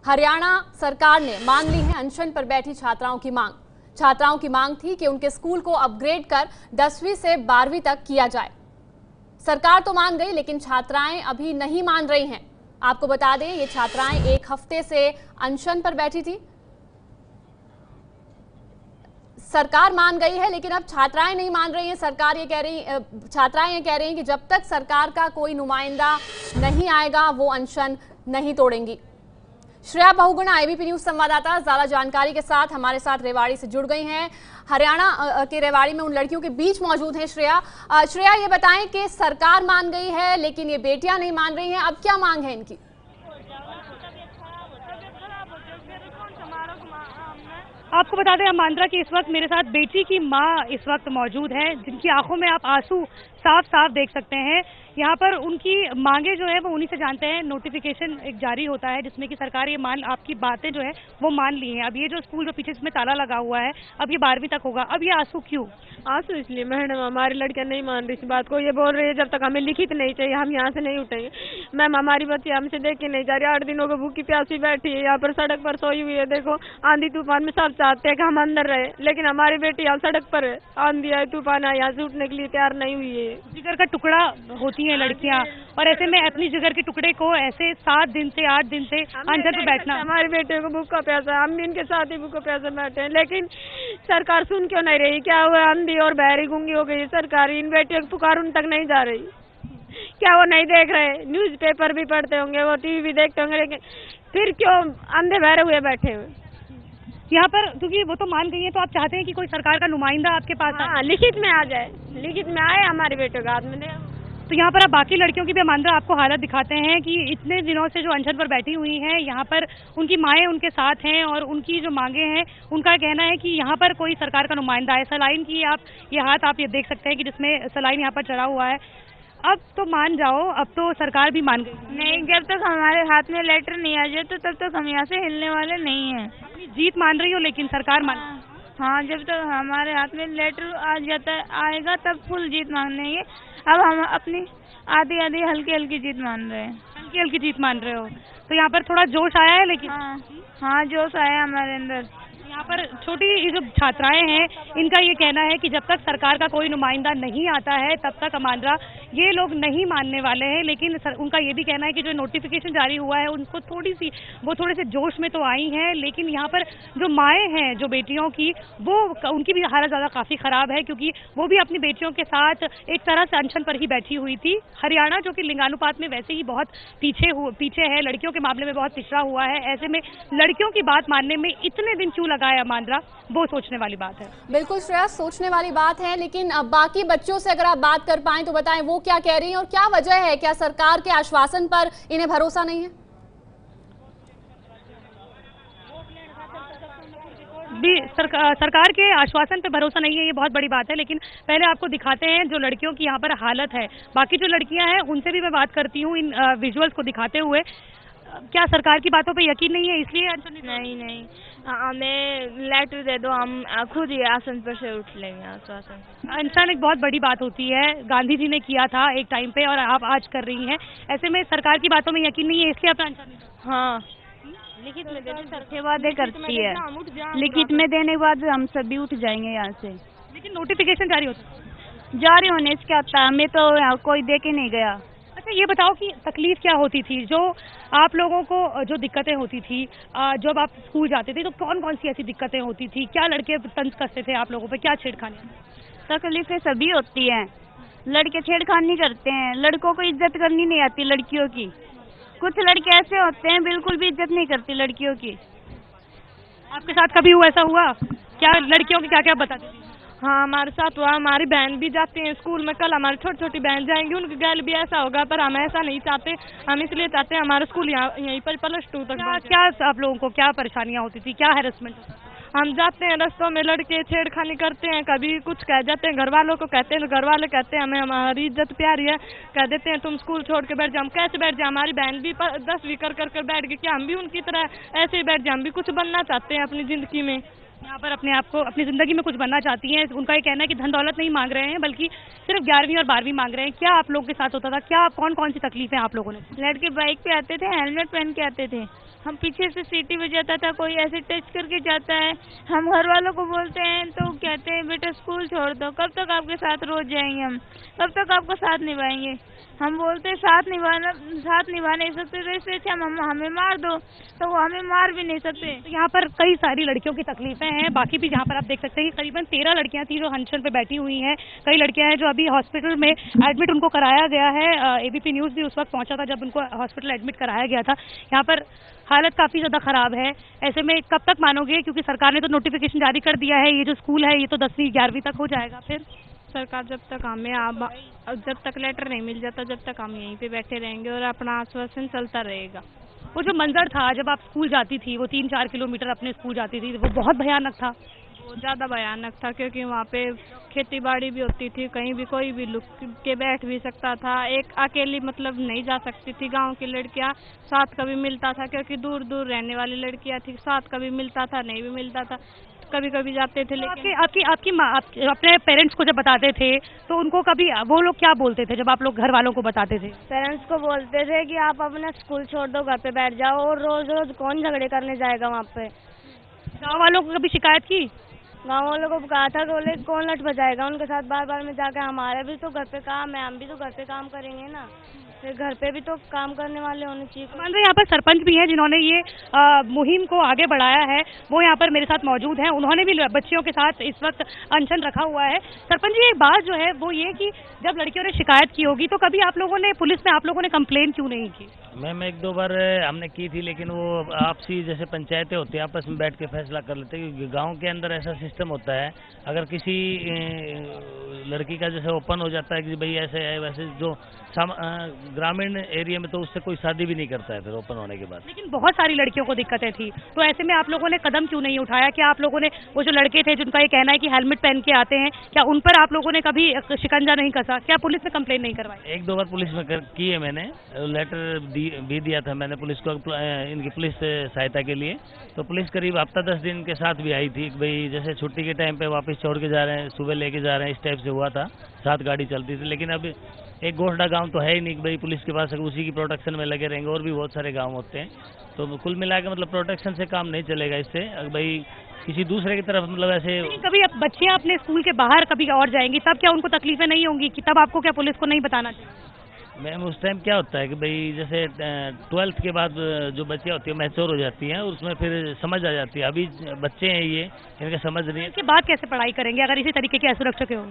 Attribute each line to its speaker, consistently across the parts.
Speaker 1: हरियाणा सरकार ने मान ली है अनशन पर बैठी छात्राओं की मांग। छात्राओं की मांग थी कि उनके स्कूल को अपग्रेड कर 10वीं से 12वीं तक किया जाए। सरकार तो मान गई, लेकिन छात्राएं अभी नहीं मान रही हैं। आपको बता दें, ये छात्राएं एक हफ्ते से अनशन पर बैठी थी। सरकार मान गई है, लेकिन अब छात्राएं नहीं मान रही हैं। छात्राएं ये कह रही हैं कि जब तक सरकार का कोई नुमाइंदा नहीं आएगा वो अनशन नहीं तोड़ेंगी। श्रेया बहुगुणा एबीपी न्यूज संवाददाता ज्यादा जानकारी के साथ हमारे साथ रेवाड़ी से जुड़ गई हैं। हरियाणा के रेवाड़ी में उन लड़कियों के बीच मौजूद हैं श्रेया, ये बताएं कि सरकार मान गई है लेकिन ये बेटियां नहीं मान रही हैं, अब क्या मांग है इनकी?
Speaker 2: आपको बता दें आमांद्रा की इस वक्त मेरे साथ बेटी की मां इस वक्त मौजूद है, जिनकी आंखों में आप आंसू साफ साफ देख सकते हैं। यहाँ पर उनकी मांगे जो है वो उन्हीं से जानते हैं। नोटिफिकेशन एक जारी होता है जिसमें कि सरकार ये आपकी बातें जो है वो मान ली हैं। अब ये जो स्कूल जो पीछे इसमें ताला लगा हुआ है, अब ये 12वीं तक होगा। अब ये आंसू क्यों?
Speaker 3: आंसू इसलिए मैडम, हमारी लड़कियां नहीं मान रही इस बात को। ये बोल रही है जब तक हमें लिखित नहीं चाहिए हम यहाँ से नहीं उठेंगे। मैम, हमारी बच्ची हमसे देख के नहीं जा रही, 8 दिनों को भूखी प्यासी बैठी है यहाँ पर, सड़क पर सोई हुई है। देखो, आंधी तूफान में सब चाहते हैं कि हम अंदर रहे, लेकिन हमारी बेटी यहाँ सड़क पर है। आंधी आए तूफान आए, यहाँ से उठने के लिए तैयार नहीं हुई है।
Speaker 2: जिगर का टुकड़ा होती हैं लड़कियां, और ऐसे में अपनी जिगर के टुकड़े को ऐसे 7 दिन से 8 दिन से अनशन पर बैठना।
Speaker 3: हमारे बेटे को भूखा प्यासा, हम भी इनके साथ ही भूखा प्यासा बैठे हैं, लेकिन सरकार सुन क्यों नहीं रही? क्या हुआ, अंधी और बहरी गूंगी हो गई सरकार, इन बेटियों की पुकार उन तक नहीं जा रही। क्या वो नहीं देख रहे? न्यूज़पेपर भी पढ़ते होंगे, वो टीवी भी देखते होंगे, लेकिन फिर क्यों अंधे बहरे हुए बैठे हुए
Speaker 2: यहाँ पर? क्योंकि वो तो मान गई है, तो आप चाहते हैं कि कोई सरकार का नुमाइंदा आपके पास आए?
Speaker 3: लिखित में आ जाए, लिखित में आए, हमारे बेटे का हाथ में दे।
Speaker 2: तो यहाँ पर आप बाकी लड़कियों की भी आमांद्रा आपको हालत दिखाते हैं कि इतने दिनों से जो अनशन पर बैठी हुई हैं, यहाँ पर उनकी माएँ उनके साथ हैं और उनकी जो मांगे हैं, उनका कहना है कि यहाँ पर कोई सरकार का नुमाइंदा है। सलाइन की आप ये हाथ आप ये देख सकते हैं कि जिसमें सलाइन यहाँ पर चढ़ा हुआ है। अब तो मान जाओ, अब तो सरकार भी मान गई।
Speaker 3: नहीं, जब तक हमारे हाथ में लेटर नहीं आ जाए तो तब तक हम यहाँ से हिलने वाले नहीं हैं।
Speaker 2: अपनी जीत मान रही हो, लेकिन सरकार मान।
Speaker 3: हाँ, जब तक हमारे हाथ में लेटर आ जाता है, आएगा, तब फुल जीत मानेंगे। अब हम अपनी आधी आधी हल्की हल्की जीत मान रहे हैं।
Speaker 2: हल्की हल्की जीत मान रहे हो, तो यहाँ पर थोड़ा जोश आया है। लेकिन
Speaker 3: हाँ, जोश आया हमारे अंदर।
Speaker 2: यहाँ पर छोटी जो छात्राएं हैं, इनका ये कहना है कि जब तक सरकार का कोई नुमाइंदा नहीं आता है तब तक आमांद्रा ये लोग नहीं मानने वाले हैं। लेकिन उनका ये भी कहना है कि जो नोटिफिकेशन जारी हुआ है उनको वो थोड़े से जोश में तो आई हैं, लेकिन यहाँ पर जो माएँ हैं जो बेटियों की, वो उनकी भी हालत ज़्यादा काफ़ी ख़राब है, क्योंकि वो भी अपनी बेटियों के साथ एक तरह से अनशन पर ही बैठी हुई थी। हरियाणा जो कि लिंगानुपात में वैसे ही बहुत पीछे है, लड़कियों के मामले में बहुत पिछड़ा हुआ है, ऐसे में लड़कियों की बात मानने में इतने दिन क्यों लगाया आमांद्रा, वो सोचने वाली बात है।
Speaker 1: बिल्कुल श्रेया, सोचने वाली बात है। लेकिन अब बाकी बच्चों से अगर आप बात कर पाएं तो बताएं, वो क्या कह रही हैं और क्या वजह है? क्या सरकार के आश्वासन पर इन्हें भरोसा नहीं है?
Speaker 2: सरकार के आश्वासन पे भरोसा नहीं है, ये बहुत बड़ी बात है। लेकिन पहले आपको दिखाते हैं जो लड़कियों की यहाँ पर हालत है। बाकी जो लड़कियां हैं उनसे भी मैं बात करती हूँ इन विजुअल्स को दिखाते हुए। क्या सरकार की बातों पे यकीन नहीं है इसलिए?
Speaker 3: नहीं, हमें लेटर दे दो, हम खुद ही आसन पर से उठ लेंगे।
Speaker 2: अनशन एक बहुत बड़ी बात होती है, गांधी जी ने किया था एक टाइम पे और आप आज कर रही हैं। ऐसे में सरकार की बातों में यकीन नहीं है, इसलिए आप अनशन?
Speaker 3: हाँ, लिखित में देने वादे करती है, लिखित में देने के बाद हम सभी उठ जाएंगे यहाँ से।
Speaker 2: लेकिन नोटिफिकेशन
Speaker 3: जारी होने से क्या होता है? हमें तो कोई दे के नहीं गया।
Speaker 2: अच्छा, ये बताओ कि तकलीफ क्या होती थी, जो आप लोगों को जो दिक्कतें होती थी जब आप स्कूल जाते थे, तो कौन कौन सी ऐसी दिक्कतें होती थी? क्या लड़के तंज कसते थे आप लोगों पे? क्या छेड़खानी?
Speaker 3: तकलीफें सभी होती हैं, लड़के छेड़खानी करते हैं, लड़कों को इज्जत करनी नहीं आती लड़कियों की। कुछ लड़के ऐसे होते हैं बिल्कुल भी इज्जत नहीं करती लड़कियों की।
Speaker 2: आपके साथ कभी ऐसा हुआ? क्या लड़कियों की क्या क्या बताते थे?
Speaker 3: हाँ, हमारे साथ हुआ। हमारी बहन भी जाती है स्कूल में, कल हमारी छोटी छोटी बहन जाएंगी, उनके गैल भी ऐसा होगा, पर हम ऐसा नहीं चाहते। हम इसलिए चाहते हैं हमारा स्कूल यहीं पर +2 तक।
Speaker 2: क्या आप लोगों को क्या परेशानियां होती थी, क्या हैरेसमेंट?
Speaker 3: हम जाते हैं, रास्तों में लड़के छेड़खानी करते हैं, कभी कुछ कह जाते हैं, घर वालों को कहते हैं, घर वाले कहते हैं हमें हमारी इज्जत प्यारी है, कह देते हैं तुम स्कूल छोड़ के बैठ जाओ। हम कैसे बैठ जाए? हमारी बहन भी 10वीं कर बैठ गई, क्या हम भी उनकी तरह ऐसे ही बैठ जाए? हम भी कुछ बनना चाहते हैं अपनी जिंदगी में।
Speaker 2: यहाँ पर अपने आप को अपनी जिंदगी में कुछ बनना चाहती हैं। उनका ये कहना है कि धन दौलत नहीं मांग रहे हैं, बल्कि सिर्फ 11वीं और 12वीं मांग रहे हैं। क्या आप लोगों के साथ होता था? क्या कौन कौन सी तकलीफें आप लोगों ने?
Speaker 3: लड़के बाइक पे आते थे, हेलमेट पहन के आते थे,
Speaker 4: हम पीछे से सीटी बजाता था, कोई ऐसे टच करके जाता है, हम घर वालों को बोलते हैं तो कहते हैं बेटा स्कूल छोड़ दो, कब तक आपके साथ रोज जाएंगे हम, कब तक आपका साथ निभाएंगे। हम बोलते हैं साथ निभा नहीं सकते तो इससे अच्छा हमें मार दो, तो वो हमें मार भी नहीं सकते।
Speaker 2: तो यहाँ पर कई सारी लड़कियों की तकलीफें हैं। बाकी भी यहाँ पर आप देख सकते हैं कि करीबन 13 लड़कियां थी जो अनशन पे बैठी हुई हैं। कई लड़कियां हैं जो अभी हॉस्पिटल में एडमिट उनको कराया गया है। एबीपी न्यूज़ भी उस वक्त पहुंचा था जब उनको हॉस्पिटल एडमिट कराया गया था। यहाँ पर हालत काफ़ी ज़्यादा ख़राब है। ऐसे में कब तक मानोगे, क्योंकि सरकार ने तो नोटिफिकेशन जारी कर दिया है, ये जो स्कूल है ये तो 10वीं 11वीं तक हो जाएगा। फिर
Speaker 3: सरकार जब तक लेटर नहीं मिल जाता जब तक हम यहीं पे बैठे रहेंगे और अपना आश्वासन चलता रहेगा।
Speaker 2: वो जो मंजर था जब आप स्कूल जाती थी, वो 3-4 किलोमीटर अपने स्कूल जाती थी, वो बहुत भयानक था।
Speaker 3: बहुत ज़्यादा भयानक था क्योंकि वहाँ पे खेती बाड़ी भी होती थी, कहीं भी कोई भी लुक के बैठ भी सकता था। एक अकेली मतलब नहीं जा सकती थी। गांव की लड़कियाँ साथ कभी मिलता था क्योंकि दूर दूर रहने वाली लड़कियाँ थी, साथ कभी मिलता था नहीं भी मिलता था, कभी कभी जाते थे। लेकिन
Speaker 2: आपकी माँ अपने पेरेंट्स को जब बताते थे तो उनको कभी वो लोग क्या बोलते थे जब आप लोग घर वालों को बताते थे?
Speaker 5: पेरेंट्स को बोलते थे कि आप अपना स्कूल छोड़ दो, घर पे बैठ जाओ, और रोज रोज कौन झगड़े करने जाएगा वहाँ पे।
Speaker 2: गाँव वालों को कभी शिकायत की?
Speaker 5: गाँव वालों को कहा था कि बोले कौन लट बजाएगा उनके साथ बार बार में जाकर, हमारा भी तो घर पे काम है, हम भी तो घर पे काम करेंगे ना, फिर घर पे भी तो काम करने वाले होने चाहिए।
Speaker 2: मान यहाँ पर सरपंच भी हैं जिन्होंने ये मुहिम को आगे बढ़ाया है, वो यहाँ पर मेरे साथ मौजूद हैं। उन्होंने भी बच्चियों के साथ इस वक्त अनशन रखा हुआ है। सरपंच जी, एक बात जो है वो ये कि जब लड़कियों ने शिकायत की होगी तो कभी आप लोगों ने पुलिस में आप लोगों ने कंप्लेन क्यों नहीं की?
Speaker 6: मैम 1-2 बार हमने की थी, लेकिन वो आपसी जैसे पंचायतें होती हैं आपस में बैठ के फैसला कर लेते हैं, क्योंकि गांव के अंदर ऐसा सिस्टम होता है, अगर किसी लड़की का जैसे ओपन हो जाता है कि भाई ऐसे है वैसे, जो ग्रामीण एरिया में तो उससे कोई शादी भी नहीं करता है फिर ओपन होने के बाद।
Speaker 2: लेकिन बहुत सारी लड़कियों को दिक्कतें थी, तो ऐसे में आप लोगों ने कदम क्यों नहीं उठाया? क्या आप लोगों ने वो जो लड़के थे जिनका ये कहना है कि हेलमेट पहन के आते हैं, क्या उन पर आप लोगों ने कभी शिकंजा नहीं कसा? क्या पुलिस में कंप्लेन नहीं करवाई?
Speaker 6: 1-2 बार पुलिस में की है मैंने, लेटर भी दिया था मैंने पुलिस को इनकी पुलिस सहायता के लिए। तो पुलिस करीब हफ्ता 10 दिन के साथ भी आई थी कि भाई जैसे छुट्टी के टाइम पे वापस छोड़ के जा रहे हैं, सुबह लेके जा रहे हैं, इस टाइप से हुआ था, साथ गाड़ी चलती थी। लेकिन अब एक गोष्ठा गांव तो है ही नहीं कि भाई पुलिस के पास उसी की प्रोटेक्शन में लगे रहेंगे, और भी बहुत सारे गांव होते हैं। तो कुल मिला के मतलब प्रोटेक्शन से काम नहीं चलेगा इससे, भाई किसी दूसरे की तरफ मतलब ऐसे।
Speaker 2: कभी बच्चियां अपने स्कूल के बाहर कभी और जाएंगी तब क्या उनको तकलीफें नहीं होंगी कि तब आपको क्या पुलिस को नहीं बताना चाहिए?
Speaker 6: मैम उस टाइम क्या होता है कि भाई जैसे 12th के बाद जो बच्चियाँ होती है मैच्योर हो जाती हैं, उसमें फिर समझ आ जाती है। अभी बच्चे हैं ये, इनका समझ नहीं है।
Speaker 2: इसके बाद कैसे पढ़ाई करेंगे अगर इसी तरीके के असुरक्षक हो?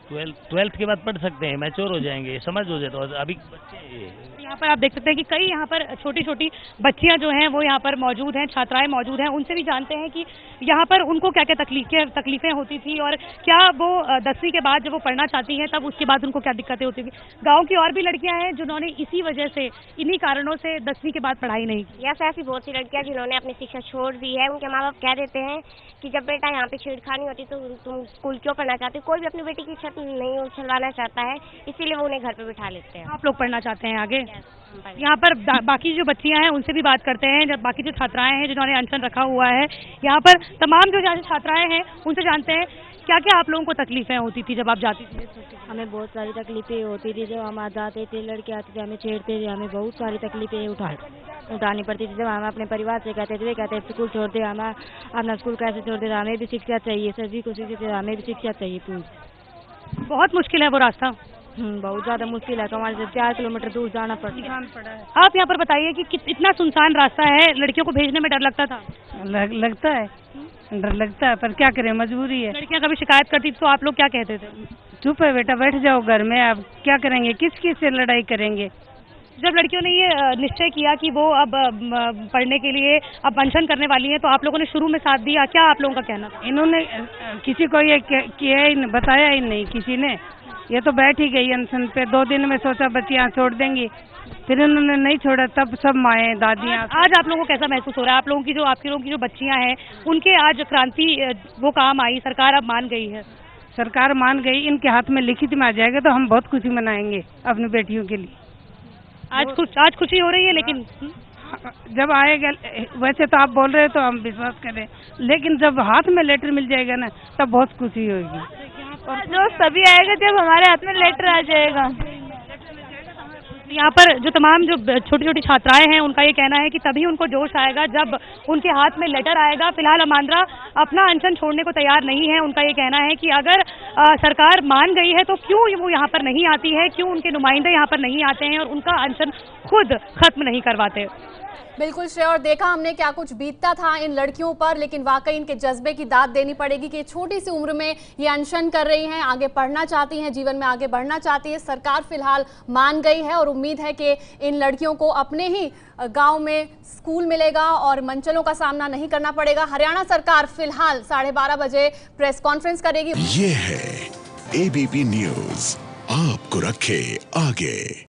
Speaker 6: 12th के बाद पढ़ सकते हैं, मैच्योर हो जाएंगे, समझ हो जाए। तो अभी बच्चे ये
Speaker 2: यहाँ पर आप देख सकते हैं कि कई यहाँ पर छोटी छोटी बच्चियाँ जो हैं वो यहाँ पर मौजूद हैं, छात्राएं मौजूद हैं। उनसे भी जानते हैं कि यहाँ पर उनको क्या क्या तकलीफें होती थी और क्या वो 10वीं के बाद जब वो पढ़ना चाहती हैं तब उसके बाद उनको क्या दिक्कतें होती थी। गाँव की और भी लड़कियाँ हैं जिन्होंने इसी वजह से, इन्हीं कारणों से 10वीं के बाद पढ़ाई नहीं की।
Speaker 5: यस, ऐसी बहुत सी लड़कियाँ जिन्होंने अपनी शिक्षा छोड़ दी है। उनके माँ बाप कह देते हैं कि जब बेटा यहाँ पे छेड़खानी होती तो तुम स्कूल क्यों पढ़ना चाहते हो। कोई भी अपनी बेटी की छत नहीं उछलवाना चाहता है, इसीलिए वो उन्हें घर पे बिठा लेते हैं।
Speaker 2: आप लोग पढ़ना चाहते हैं आगे? यहाँ पर बाकी जो बच्चियां हैं उनसे भी बात करते हैं, जब बाकी जो छात्राएं हैं जिन्होंने अनशन रखा हुआ है, यहाँ पर तमाम जो छात्राएं हैं उनसे जानते हैं क्या क्या आप लोगों को तकलीफें होती थी जब आप जाती थी?
Speaker 5: हमें बहुत सारी तकलीफें होती थी जब हम जाते थे, लड़के आते थे हमें छेड़ते थे, हमें बहुत सारी तकलीफें उठानी पड़ती थी। जब हम अपने परिवार से कहते थे, वे कहते थे स्कूल छोड़ दे, हम अपना स्कूल कैसे छोड़ दे, हमें भी शिक्षा चाहिए, सभी को शिक्षा, हमें भी शिक्षा चाहिए पूरी।
Speaker 2: बहुत मुश्किल है वो रास्ता?
Speaker 5: बहुत ज़्यादा मुश्किल है, हमारे से 4 किलोमीटर दूर जाना पड़ा है।
Speaker 2: आप यहाँ पर बताइए कि इतना सुनसान रास्ता है, लड़कियों को भेजने में डर लगता था?
Speaker 7: लगता है, डर लगता है, पर क्या करें, मजबूरी है।
Speaker 2: लड़कियाँ कभी शिकायत करती तो आप लोग क्या कहते थे?
Speaker 7: चुप है बेटा, बैठ जाओ घर में, अब क्या करेंगे, किस से लड़ाई करेंगे।
Speaker 2: जब लड़कियों ने ये निश्चय किया कि वो अब पढ़ने के लिए अब अनशन करने वाली हैं, तो आप लोगों ने शुरू में साथ दिया, क्या आप लोगों का कहना था?
Speaker 7: इन्होंने किसी को ये किया ही नहीं, बताया ही नहीं किसी ने, ये तो बैठ ही गई अनशन पे। 2 दिन में सोचा बच्चियाँ छोड़ देंगी, फिर उन्होंने नहीं छोड़ा, तब सब माएँ दादियाँ।
Speaker 2: आज आप लोगों को कैसा महसूस हो रहा है? आप लोगों की जो बच्चियाँ हैं उनके आज क्रांति वो काम आई, सरकार अब मान गई है?
Speaker 7: सरकार मान गई, इनके हाथ में लिखित में आ जाएगा तो हम बहुत खुशी मनाएंगे अपनी बेटियों के लिए।
Speaker 2: आज खुशी हो रही है, लेकिन
Speaker 7: जब आएगा, वैसे तो आप बोल रहे हो तो हम विश्वास करें, लेकिन जब हाथ में लेटर मिल जाएगा ना तब बहुत खुशी होगी।
Speaker 4: जो तभी आएगा जब हमारे हाथ में लेटर आ जाएगा।
Speaker 2: यहाँ पर जो तमाम जो छोटी छोटी छात्राएं हैं उनका ये कहना है कि तभी उनको जोश आएगा जब उनके हाथ में लेटर आएगा। फिलहाल अमांद्रा अपना अनशन छोड़ने को तैयार नहीं है। उनका ये कहना है कि अगर सरकार मान गई है तो क्यों वो यहाँ पर नहीं आती है, क्यों उनके नुमाइंदे यहाँ पर नहीं आते हैं और उनका अनशन खुद खत्म नहीं करवाते।
Speaker 1: बिल्कुल श्रेय, और देखा हमने क्या कुछ बीतता था इन लड़कियों पर, लेकिन वाकई इनके जज्बे की दाद देनी पड़ेगी कि छोटी सी उम्र में ये अनशन कर रही हैं, आगे पढ़ना चाहती हैं, जीवन में आगे बढ़ना चाहती है। सरकार फिलहाल मान गई है और उम्मीद है कि इन लड़कियों को अपने ही गांव में स्कूल मिलेगा और मंचलों का सामना नहीं करना पड़ेगा। हरियाणा सरकार फिलहाल 12:30 बजे प्रेस कॉन्फ्रेंस करेगी।
Speaker 8: ये है ABP न्यूज़, आपको रखे आगे।